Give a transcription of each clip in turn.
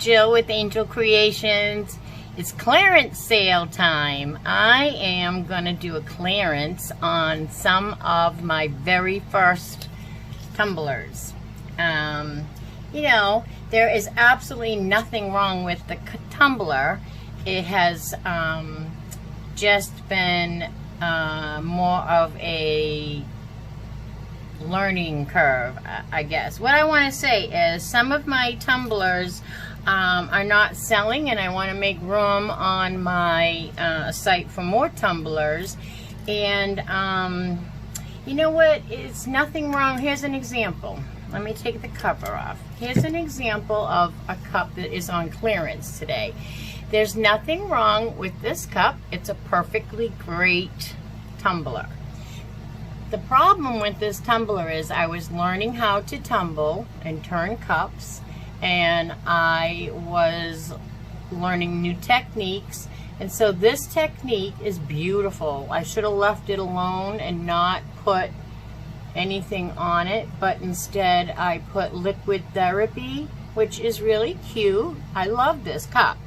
Jill with Angel Creations. It's clearance sale time. I am going to do a clearance on some of my very first tumblers. You know, there is absolutely nothing wrong with the tumbler. It has just been more of a learning curve, I guess. What I want to say is some of my tumblers are not selling, and I want to make room on my site for more tumblers. And you know what? It's nothing wrong. Here's an example. Let me take the cover off. Here's an example of a cup that is on clearance today. There's nothing wrong with this cup. It's a perfectly great tumbler. The problem with this tumbler is I was learning how to tumble and turn cups, and I was learning new techniques, and so this technique is beautiful. I should have left it alone and not put anything on it, but instead I put Liquid Therapy, which is really cute. I love this cup.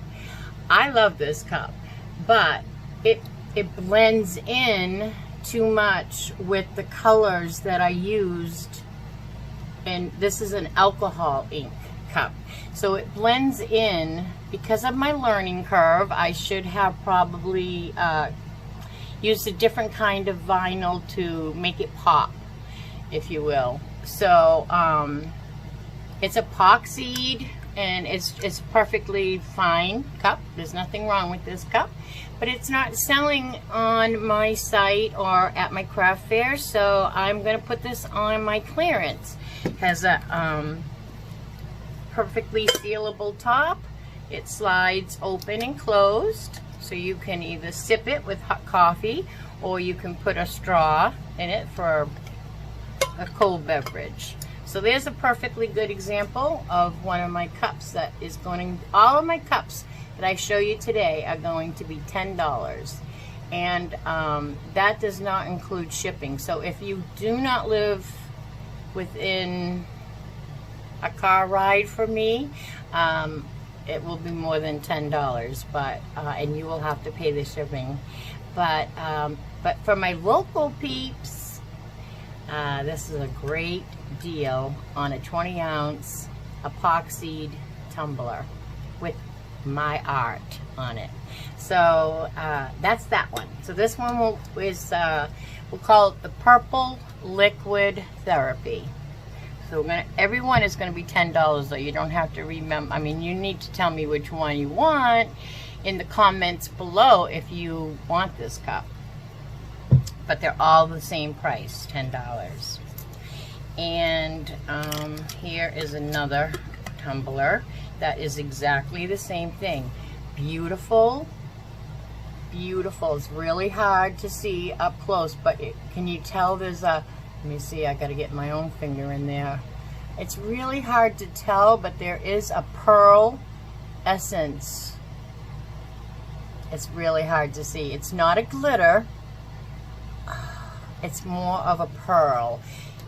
I love this cup, but it blends in too much with the colors that I used, and this is an alcohol ink cup, so it blends in. Because of my learning curve, I should have probably used a different kind of vinyl to make it pop, if you will. So it's epoxied, and it's perfectly fine cup. There's nothing wrong with this cup, but it's not selling on my site or at my craft fair, so I'm going to put this on my clearance. It has a perfectly sealable top. It slides open and closed, so you can either sip it with hot coffee, or you can put a straw in it for a cold beverage. So there's a perfectly good example of one of my cups that is going, all of my cups that I show you today are going to be $10. And that does not include shipping. So if you do not live within a car ride from me, it will be more than $10, but and you will have to pay the shipping. But for my local peeps, this is a great deal on a 20-ounce epoxied tumbler with my art on it. So that's that one. So this one we'll call it the Purple Liquid Therapy. So everyone is going to be $10, though. You don't have to remember. I mean, you need to tell me which one you want in the comments below if you want this cup. But they're all the same price, $10. And here is another tumbler that is exactly the same thing. Beautiful, beautiful. It's really hard to see up close, but can you tell there's a, let me see, I got to get my own finger in there. It's really hard to tell, but there is a pearl essence. It's really hard to see. It's not a glitter. It's more of a pearl.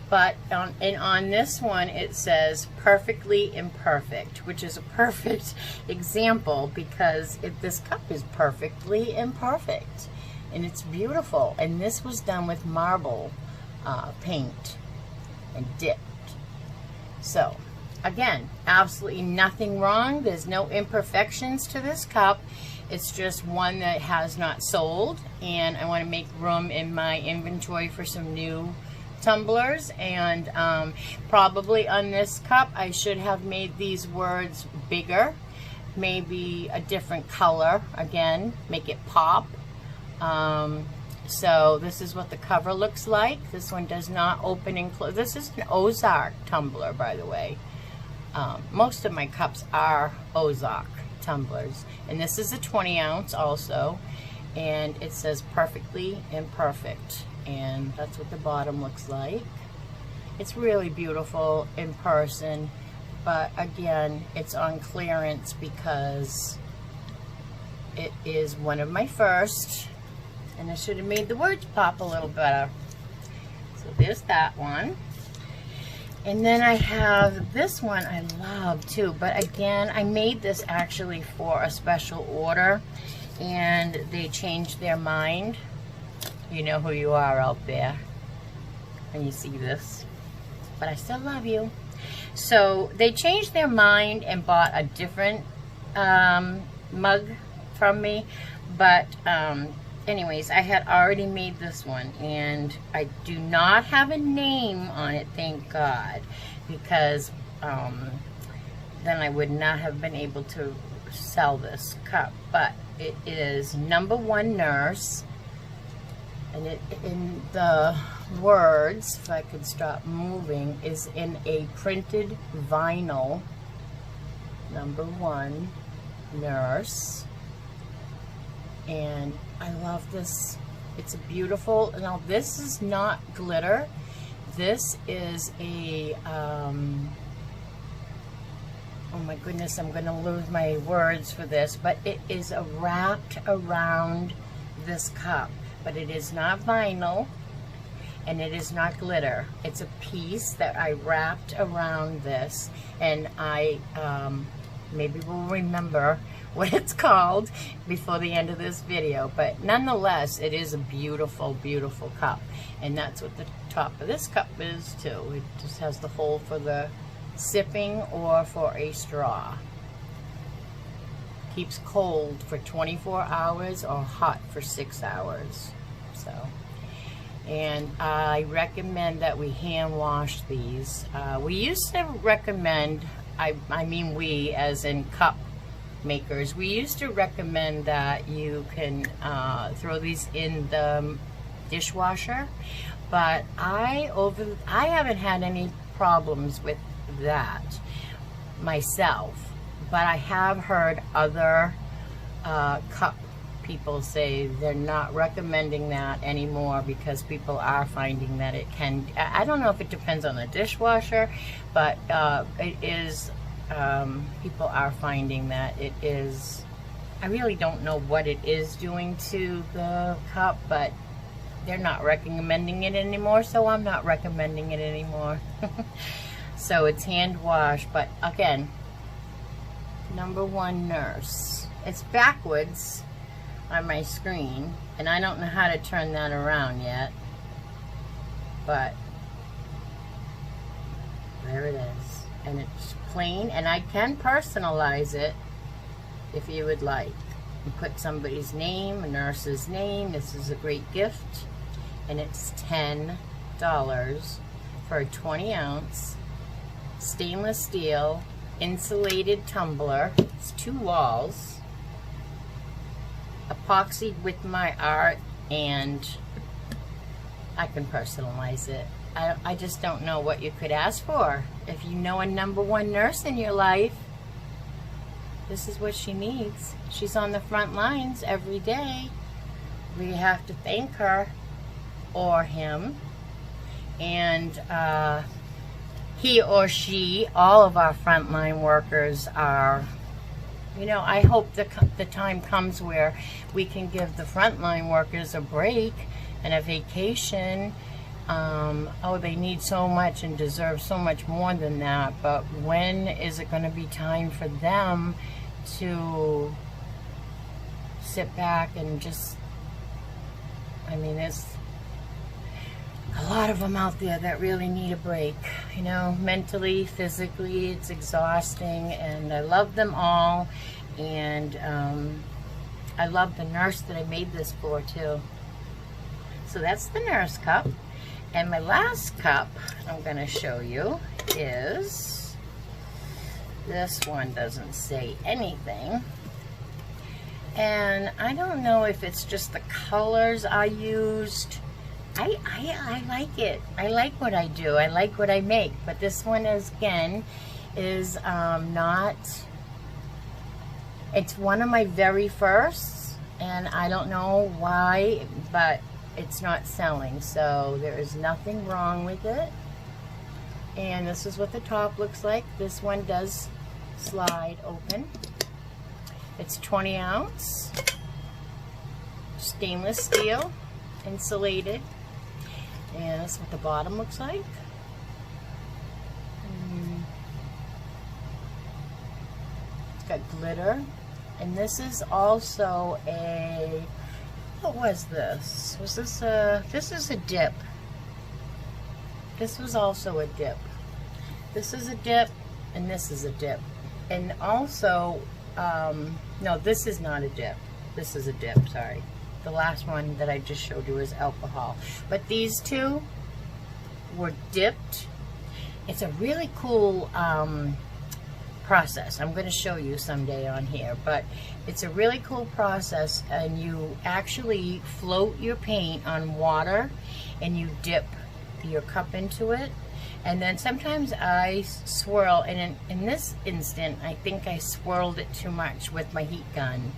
But on this one it says Perfectly Imperfect, which is a perfect example because this cup is perfectly imperfect. And it's beautiful. And this was done with marble paint and dipped. So again, absolutely nothing wrong. There's no imperfections to this cup. It's just one that has not sold, and I want to make room in my inventory for some new tumblers. And probably on this cup I should have made these words bigger, maybe a different color, again, make it pop. So this is what the cover looks like. This one does not open and close. This is an Ozark tumbler, by the way. Most of my cups are Ozark tumblers, and this is a 20-ounce also, and it says Perfectly Imperfect, and that's what the bottom looks like. It's really beautiful in person, but again, it's on clearance because it is one of my first, and I should have made the words pop a little better. So there's that one. And then I have this one I love too, but again, I made this actually for a special order and they changed their mind. You know who you are out there when you see this, but I still love you. So they changed their mind and bought a different mug from me, but anyways, I had already made this one and I do not have a name on it, thank God, because then I would not have been able to sell this cup. But it is Number One Nurse, and it in the words, if I could stop moving, is in a printed vinyl. Number One Nurse. And I love this. It's a beautiful, now this is not glitter. This is a, oh my goodness, I'm gonna lose my words for this, but it is wrapped around this cup. But it is not vinyl and it is not glitter. It's a piece that I wrapped around this, and I maybe will remember what it's called before the end of this video, but nonetheless it is a beautiful, beautiful cup. And that's what the top of this cup is too. It just has the hole for the sipping or for a straw. Keeps cold for 24 hours or hot for 6 hours. So, and I recommend that we hand wash these. We used to recommend, I mean we as in cup makers, we used to recommend that you can throw these in the dishwasher, but I haven't had any problems with that myself, but I have heard other cup people say they're not recommending that anymore because people are finding that it can, I don't know if it depends on the dishwasher, but it is, people are finding that it is, I really don't know what it is doing to the cup, but they're not recommending it anymore, so I'm not recommending it anymore. So it's hand wash, but again, Number One Nurse. It's backwards on my screen, and I don't know how to turn that around yet, but there it is. And it's plain, and I can personalize it if you would like. You put somebody's name, a nurse's name. This is a great gift, and it's $10 for a 20-ounce stainless steel insulated tumbler. It's 2 walls, epoxied with my art, and I can personalize it. I just don't know what you could ask for. If you know a Number One Nurse in your life, this is what she needs. She's on the front lines every day. We have to thank her or him, and he or she, all of our frontline workers are, you know, I hope the time comes where we can give the frontline workers a break and a vacation. Oh, they need so much and deserve so much more than that, but when is it going to be time for them to sit back and just, I mean, there's a lot of them out there that really need a break, you know, mentally, physically. It's exhausting, and I love them all, and I love the nurse that I made this for too. So that's the nurse cup. And my last cup I'm going to show you is, this one doesn't say anything, and I don't know if it's just the colors I used. I like it. I like what I do. I like what I make. But this one is, again, is not, it's one of my very firsts, and I don't know why, but it's not selling. So there is nothing wrong with it. And this is what the top looks like. This one does slide open. It's 20 ounce, stainless steel, insulated. And that's what the bottom looks like. got glitter. And this is also a, what was this? Was this a, this is a dip. This was also a dip. This is a dip, and this is a dip. And also, no, this is not a dip. This is a dip, sorry. The last one that I just showed you is alcohol. But these two were dipped. It's a really cool process. I'm going to show you someday on here, but it's a really cool process, and you actually float your paint on water and you dip your cup into it, and then sometimes I swirl, and in this instant I think I swirled it too much with my heat gun,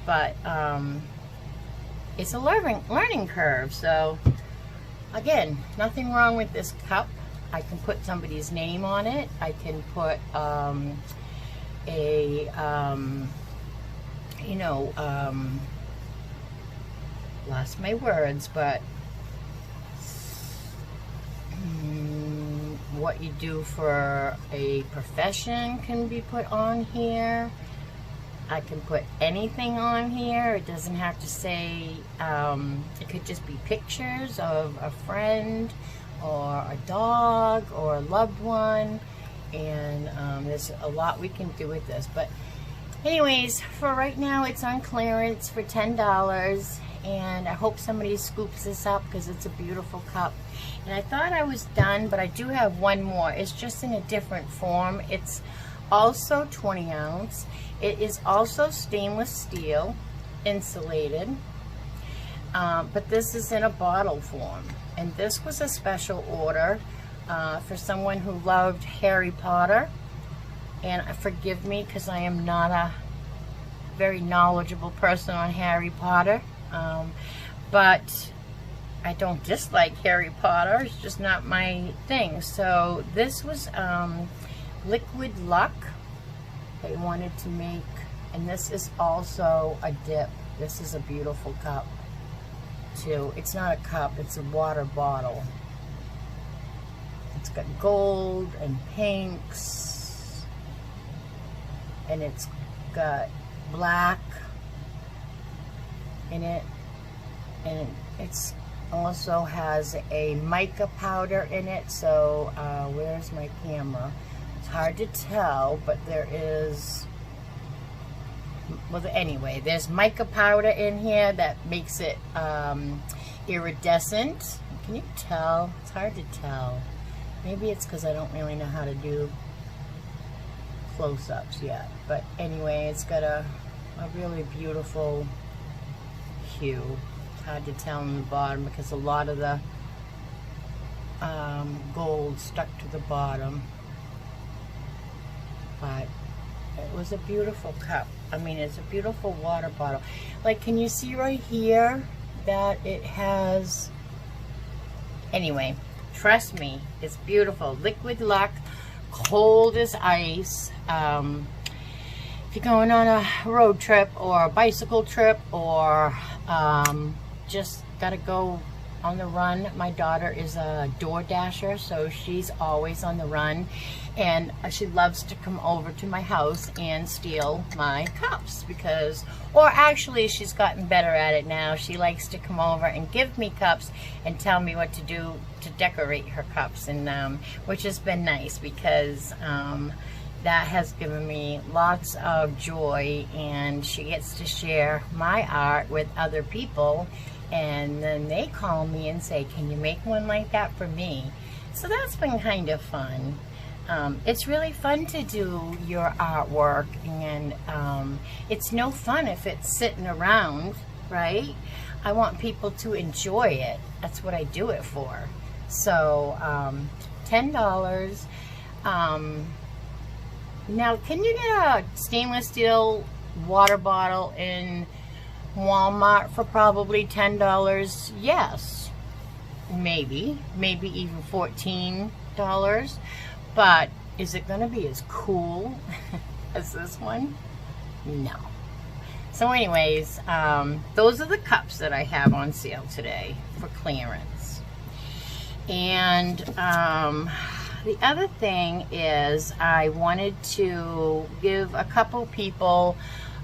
but it's a learning curve. So again, nothing wrong with this cup. I can put somebody's name on it. I can put lost my words, but what you do for a profession can be put on here. I can put anything on here. It doesn't have to say, it could just be pictures of a friend or a dog or a loved one, and there's a lot we can do with this. But anyways, for right now it's on clearance for $10, and I hope somebody scoops this up because it's a beautiful cup. And I thought I was done, but I do have one more. It's just in a different form. It's also 20 ounce. It is also stainless steel, insulated, but this is in a bottle form. And this was a special order for someone who loved Harry Potter. And forgive me because I am not a very knowledgeable person on Harry Potter. But I don't dislike Harry Potter. It's just not my thing. So this was Liquid Luck they wanted to make. And this is also a dip. This is a beautiful cup too. It's not a cup, it's a water bottle. It's got gold and pinks, and it's got black in it, and it's also has a mica powder in it. So where's my camera? It's hard to tell, but there is, well, anyway, there's mica powder in here that makes it iridescent. Can you tell? It's hard to tell. Maybe it's because I don't really know how to do close-ups yet. But anyway, it's got a really beautiful hue. It's hard to tell on the bottom because a lot of the gold stuck to the bottom. But it was a beautiful cup. I mean, it's a beautiful water bottle. Like, can you see right here that it has, anyway, trust me, it's beautiful. Liquid Luck, cold as ice. If you're going on a road trip or a bicycle trip, or just gotta go on the run. My daughter is a door dasher, so she's always on the run, and she loves to come over to my house and steal my cups, because, or actually she's gotten better at it now. She likes to come over and give me cups and tell me what to do to decorate her cups, and which has been nice, because that has given me lots of joy, and she gets to share my art with other people, and then they call me and say, can you make one like that for me? So that's been kind of fun. It's really fun to do your artwork, and it's no fun if it's sitting around, right? I want people to enjoy it. That's what I do it for. So $10. Now, can you get a stainless steel water bottle in Walmart for probably $10? Yes, maybe even $14. But is it going to be as cool as this one? No. So anyways, those are the cups that I have on sale today for clearance. And the other thing is I wanted to give a couple people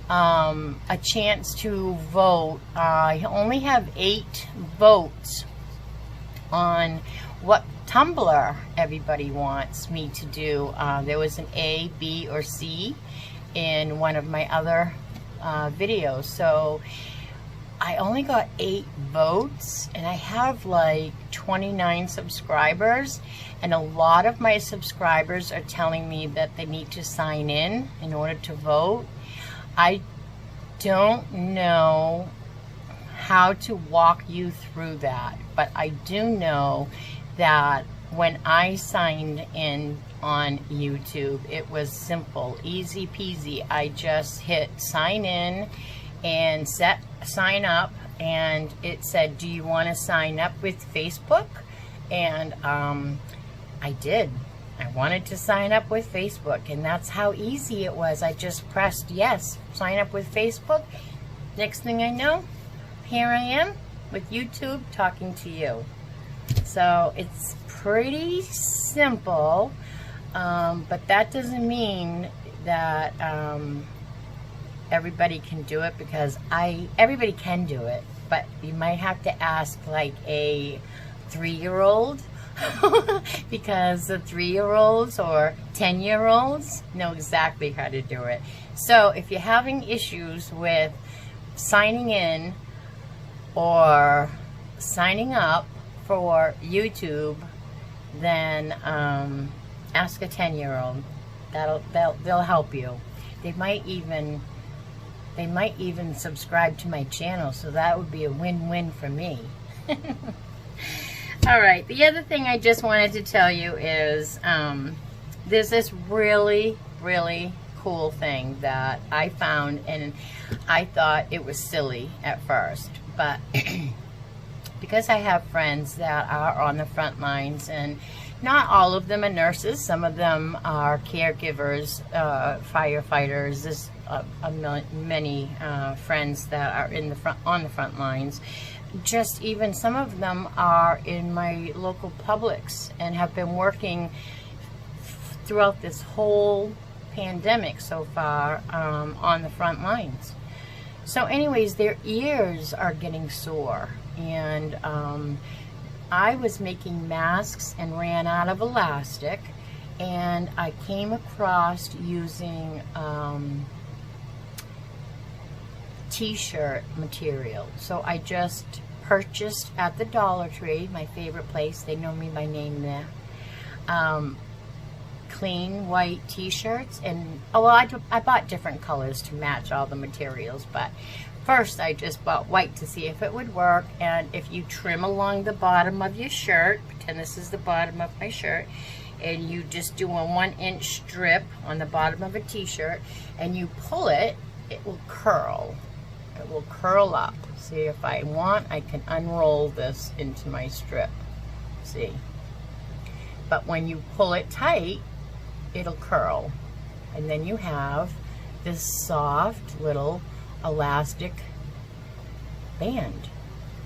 a chance to vote. I only have 8 votes on what tumbler everybody wants me to do. There was an A, B, or C in one of my other videos. So I only got 8 votes, and I have like 29 subscribers, and a lot of my subscribers are telling me that they need to sign in order to vote. I don't know how to walk you through that, but I do know that when I signed in on YouTube, it was simple, easy peasy. I just hit sign in and sign up, and it said, do you want to sign up with Facebook? And I did. I wanted to sign up with Facebook, and that's how easy it was. I just pressed yes, sign up with Facebook. Next thing I know, here I am with YouTube talking to you. So it's pretty simple, but that doesn't mean that everybody can do it, because everybody can do it, but you might have to ask like a 3-year-old because the 3-year-olds or 10-year-olds know exactly how to do it. So if you're having issues with signing in or signing up for YouTube, then ask a 10-year-old. They'll help you. They might even subscribe to my channel, so that would be a win-win for me. All right, the other thing I just wanted to tell you is there's this really, really cool thing that I found, and I thought it was silly at first, but because I have friends that are on the front lines, and not all of them are nurses, some of them are caregivers, firefighters. There's many friends that are on the front lines. Just even some of them are in my local Publix and have been working throughout this whole pandemic so far on the front lines. So anyways, their ears are getting sore, and I was making masks and ran out of elastic, and I came across using t-shirt material. So I just purchased at the Dollar Tree, my favorite place, they know me by name there, clean white t-shirts, and I bought different colors to match all the materials, but first I just bought white to see if it would work. And if you trim along the bottom of your shirt, pretend this is the bottom of my shirt, and you just do a 1-inch strip on the bottom of a t-shirt, and you pull it, it will curl. It will curl up. See, if I want, I can unroll this into my strip. See? But when you pull it tight, it'll curl. And then you have this soft little elastic band.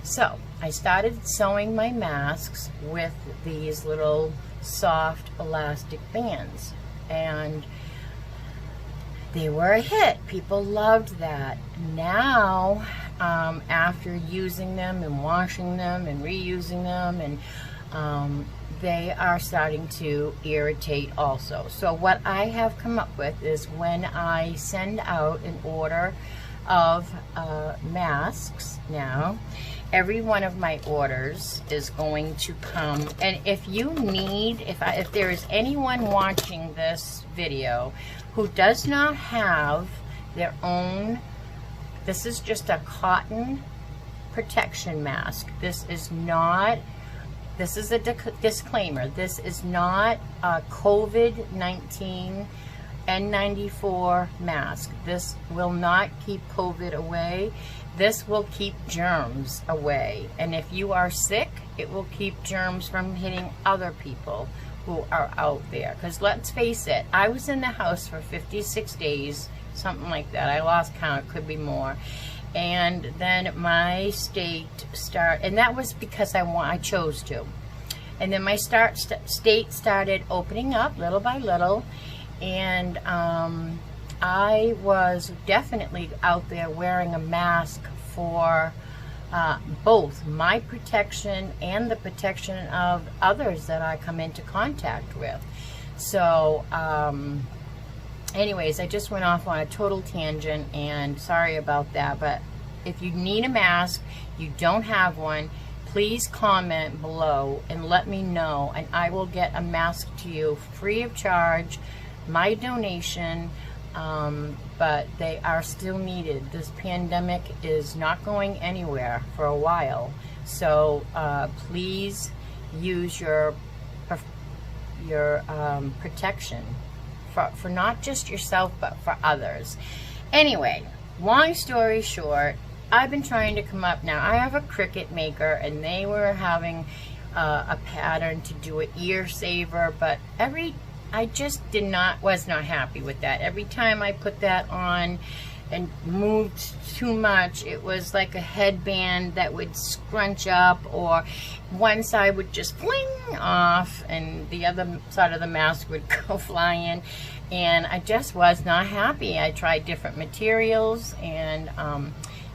So I started sewing my masks with these little soft elastic bands, and they were a hit. People loved that. Now, after using them and washing them and reusing them, and they are starting to irritate also. So what I have come up with is, when I send out an order of masks now, every one of my orders is going to come, and if you need, if there is anyone watching this video who does not have their own, this is just a cotton protection mask. This is not, this is a disclaimer, this is not a COVID-19 N94 mask. This will not keep COVID away. This will keep germs away. And if you are sick, it will keep germs from hitting other people who are out there. Because let's face it, I was in the house for 56 days, something like that. I lost count, it could be more. And then my state and that was because I chose to. And then my state started opening up little by little, and I was definitely out there wearing a mask for both my protection and the protection of others that I come into contact with. So anyways, I just went off on a total tangent, and sorry about that, but if you need a mask, you don't have one, please comment below and let me know, and I will get a mask to you free of charge, my donation. But they are still needed. This pandemic is not going anywhere for a while, so please use your protection for not just yourself but for others. Anyway, long story short, I've been trying to come up now. I have a Cricut maker, and they were having a pattern to do an ear saver, but I just was not happy with that. Every time I put that on and moved too much, it was like a headband that would scrunch up, or one side would just fling off and the other side of the mask would go flying, and I just was not happy. I tried different materials, and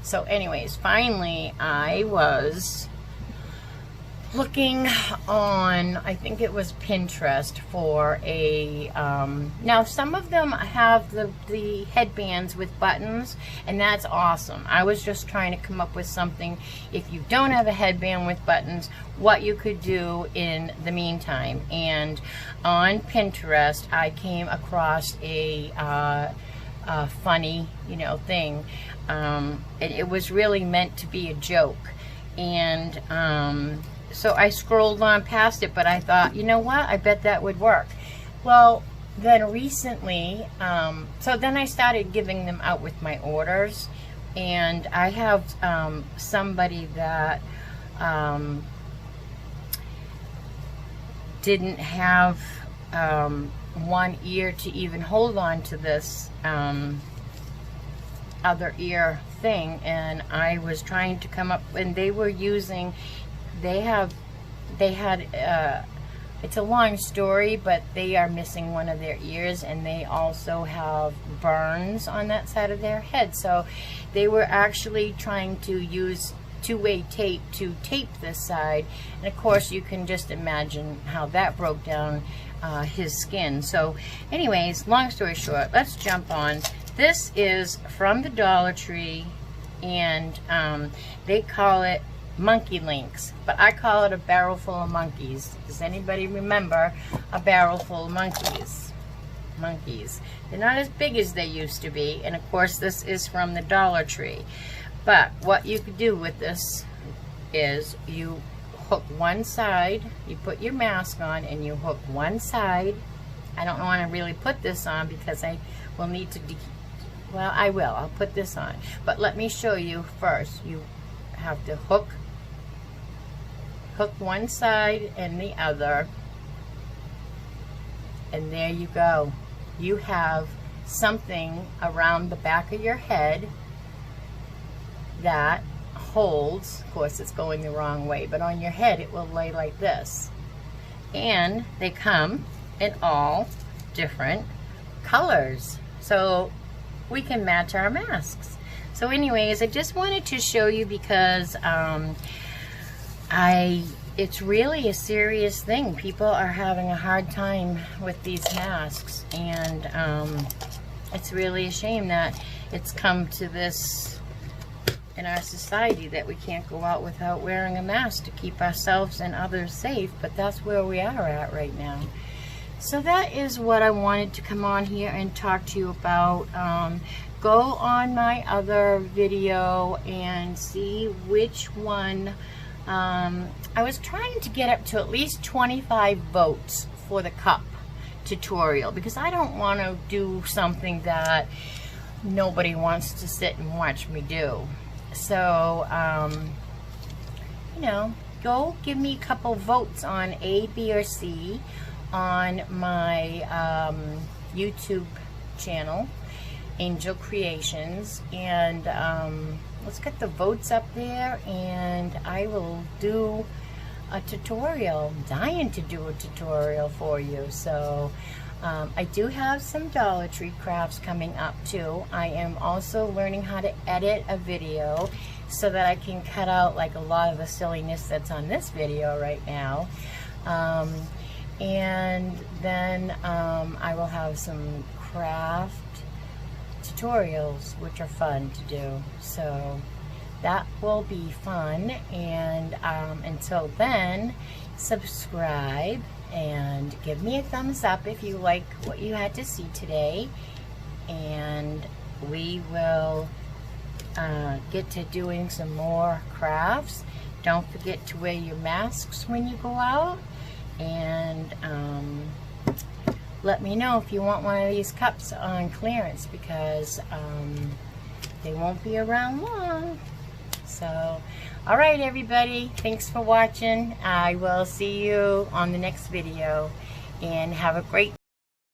so anyways, finally I was looking on, I think it was Pinterest, for a now some of them have the headbands with buttons, and that's awesome. I was just trying to come up with something, if you don't have a headband with buttons, what you could do in the meantime. And on Pinterest I came across a funny, thing, and it was really meant to be a joke, and so I scrolled on past it, but I thought, you know what, I bet that would work. Well, then recently, so then I started giving them out with my orders, and I have somebody that didn't have one ear to even hold on to this other ear thing, and I was trying to come up, and they were using, they had it's a long story, but they are missing one of their ears, and they also have burns on that side of their head. So they were actually trying to use two-way tape to tape this side, and of course you can just imagine how that broke down his skin. So anyways, long story short, let's jump on. This is from the Dollar Tree, and they call it monkey links, but I call it a barrel full of monkeys. Does anybody remember a barrel full of monkeys? They're not as big as they used to be, and of course this is from the Dollar Tree. But what you could do with this is you hook one side, you put your mask on, and you hook one side. I don't want to really put this on because I will need to well, I will. I'll put this on, but let me show you first. You have to hook one side and the other, and there you go. You have something around the back of your head that holds, of course it's going the wrong way, but on your head it will lay like this. And they come in all different colors, so we can match our masks. So anyways, I just wanted to show you because it's really a serious thing. People are having a hard time with these masks, and it's really a shame that it's come to this in our society, that we can't go out without wearing a mask to keep ourselves and others safe, but that's where we are at right now. So that is what I wanted to come on here and talk to you about. Go on my other video and see which one. I was trying to get up to at least 25 votes for the cup tutorial, because I don't want to do something that nobody wants to sit and watch me do. So, go give me a couple votes on A, B, or C on my YouTube channel, Angel Creations, and let's get the votes up there, and I will do a tutorial. I'm dying to do a tutorial for you. So I do have some Dollar Tree crafts coming up too. I am also learning how to edit a video so that I can cut out like a lot of the silliness that's on this video right now. And then I will have some craft tutorials which are fun to do. So that will be fun, and until then, subscribe and give me a thumbs up if you like what you had to see today, and we will get to doing some more crafts. Don't forget to wear your masks when you go out, and let me know if you want one of these cups on clearance, because they won't be around long. So, all right, everybody, thanks for watching. I will see you on the next video, and have a great